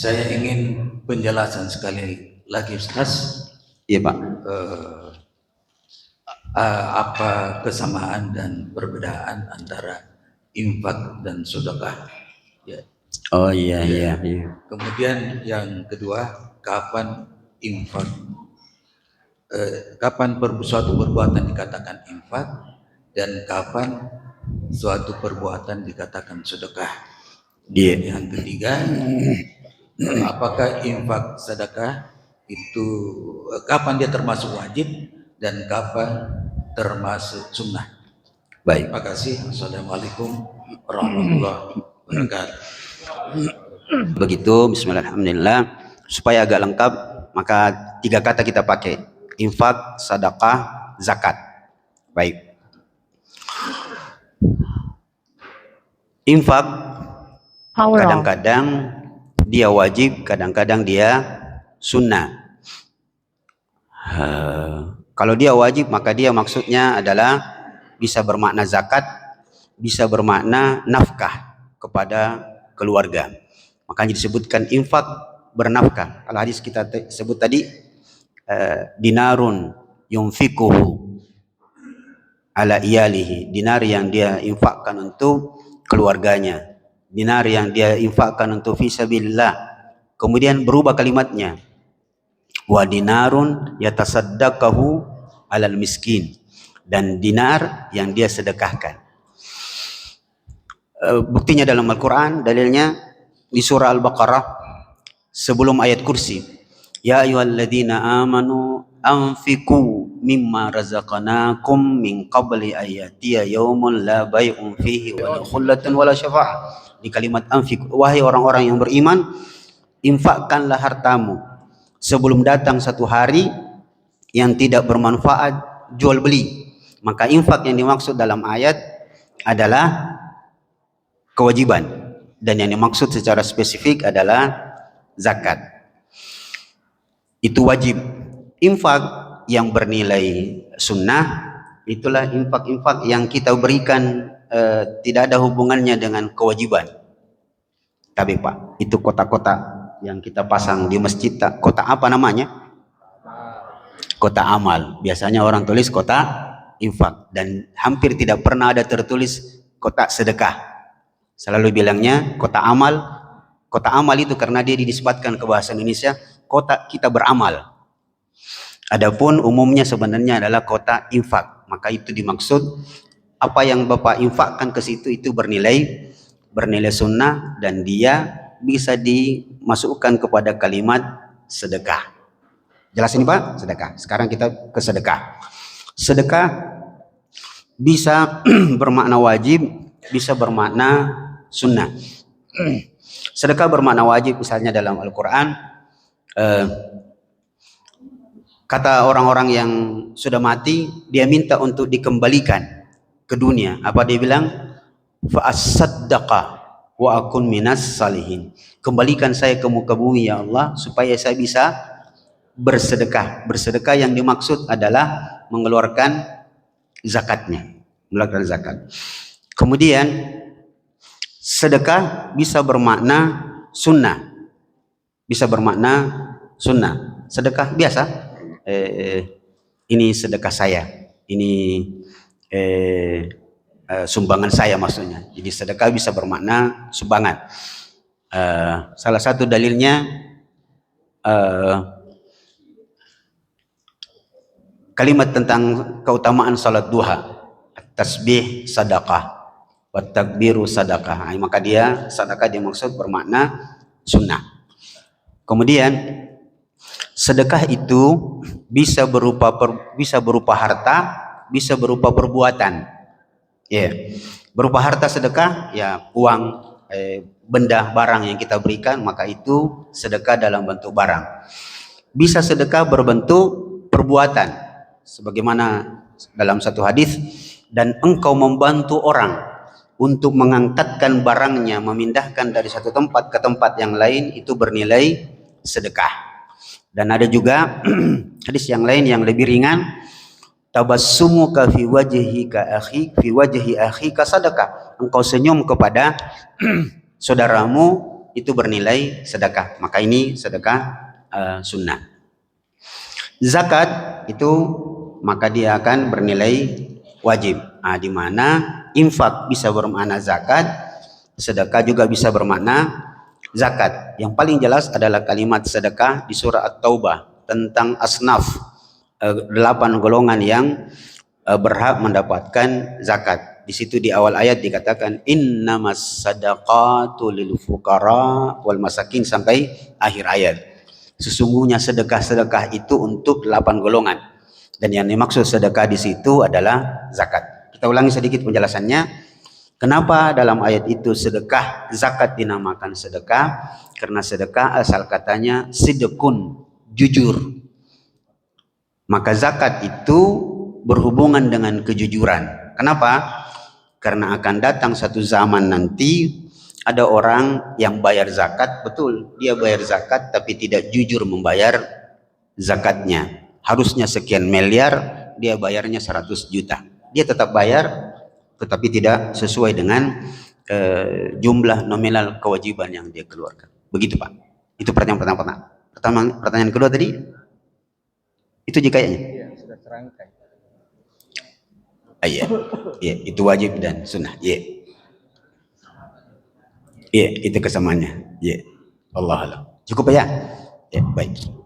Saya ingin penjelasan sekali lagi, Ustaz. Iya, Pak. Apa kesamaan dan perbedaan antara infak dan sedekah? Ya. Oh iya, iya. Kemudian yang kedua, kapan infak? Kapan suatu perbuatan dikatakan infak dan kapan suatu perbuatan dikatakan sedekah? Iya. Yang ketiga, apakah infak sedekah itu kapan dia termasuk wajib dan kapan termasuk sunnah? Baik. Terima kasih. Assalamualaikum warahmatullahi wabarakatuh. Begitu, bismillahirrahmanirrahim. Supaya agak lengkap, maka 3 kata kita pakai. Infak, sedekah, zakat. Baik. Infak kadang-kadang dia wajib, kadang-kadang dia sunnah. Kalau dia wajib, maka dia maksudnya adalah bisa bermakna zakat, bisa bermakna nafkah kepada keluarga. Makanya disebutkan infak bernafkah. Kalau hadis kita sebut tadi, dinarun yunfikuhu ala iyalihi, dinar yang dia infakkan untuk keluarganya, dinar yang dia infakkan untuk fisabilillah. Kemudian berubah kalimatnya, wa dinarun yatasaddaqahu alal miskin, dan dinar yang dia sedekahkan. Buktinya dalam Al-Quran, dalilnya di surah Al-Baqarah sebelum ayat kursi, ya ayyuhalladzina amanu anfiqu mimma razaqnakum min qabli ayatiya yaumun la bai'un fihi wa la khullatun wa la syafa'ah. Di kalimat anfiq, wahai orang-orang yang beriman, infakkanlah hartamu sebelum datang satu hari yang tidak bermanfaat jual beli. Maka infak yang dimaksud dalam ayat adalah kewajiban, dan yang dimaksud secara spesifik adalah zakat. Itu wajib. Infak yang bernilai sunnah, itulah infak-infak yang kita berikan tidak ada hubungannya dengan kewajiban. Tapi Pak, itu kotak-kotak yang kita pasang di masjid, kotak apa namanya? Kotak amal. Biasanya orang tulis kotak infak, dan hampir tidak pernah ada tertulis kotak sedekah. Selalu bilangnya kotak amal. Kotak amal itu karena dia dinisbatkan ke bahasa Indonesia, kotak kita beramal. Adapun umumnya sebenarnya adalah kotak infak. Maka itu dimaksud apa yang Bapak infakkan ke situ itu bernilai sunnah, dan dia bisa dimasukkan kepada kalimat sedekah. Jelas ini Pak? Sedekah. Sekarang kita ke sedekah. Sedekah bisa bermakna wajib, bisa bermakna sunnah. Sedekah bermakna wajib, misalnya dalam Al-Quran, kata orang-orang yang sudah mati, dia minta untuk dikembalikan ke dunia. Apa dia bilang? Fa'asaddaqa wa akun minas salihin. Kembalikan saya ke muka bumi ya Allah, supaya saya bisa bersedekah. Bersedekah yang dimaksud adalah mengeluarkan zakatnya, mengeluarkan zakat. Kemudian sedekah bisa bermakna sunnah, bisa bermakna sunnah. Sedekah biasa, ini sedekah saya, ini sumbangan saya maksudnya. Jadi sedekah bisa bermakna sumbangan. Salah satu dalilnya kalimat tentang keutamaan salat duha, tasbih sadaqah, wa takbiru sadaqah. Maka dia sedekah dimaksud bermakna sunnah. Kemudian sedekah itu bisa berupa harta, bisa berupa perbuatan. Berupa harta sedekah, ya uang, benda, barang yang kita berikan, maka itu sedekah dalam bentuk barang. Bisa sedekah berbentuk perbuatan, sebagaimana dalam satu hadis, dan engkau membantu orang untuk mengangkatkan barangnya, memindahkan dari satu tempat ke tempat yang lain, itu bernilai sedekah. Dan ada juga hadis yang lain yang lebih ringan, tabassumuka fi wajhi akhika sadaqah. Engkau senyum kepada saudaramu itu bernilai sedekah. Maka ini sedekah sunnah. Zakat itu maka dia akan bernilai wajib. Di mana infak bisa bermakna zakat, sedekah juga bisa bermakna zakat. Yang paling jelas adalah kalimat sedekah di surah At-Taubah tentang asnaf, 8 golongan yang berhak mendapatkan zakat. Di situ di awal ayat dikatakan innamas sadaqatu lil fuqara wal masakin sampai akhir ayat. Sesungguhnya sedekah-sedekah itu untuk 8 golongan. Dan yang dimaksud sedekah di situ adalah zakat. Kita ulangi sedikit penjelasannya. Kenapa dalam ayat itu sedekah zakat dinamakan sedekah? Karena sedekah asal katanya sidqun, jujur. Maka zakat itu berhubungan dengan kejujuran. Kenapa? Karena akan datang satu zaman nanti ada orang yang bayar zakat, betul dia bayar zakat tapi tidak jujur membayar zakatnya. Harusnya sekian miliar, dia bayarnya 100 juta. Dia tetap bayar tetapi tidak sesuai dengan jumlah nominal kewajiban yang dia keluarkan. Begitu Pak. Itu pertanyaan pertama. Pertanyaan kedua tadi itu kayaknya. Iya, sudah terangkai. Iya. Iya, itu wajib dan sunnah. Iya. Iya, itu kesamaannya. Iya. Allah. Cukup ya? Ya, baik.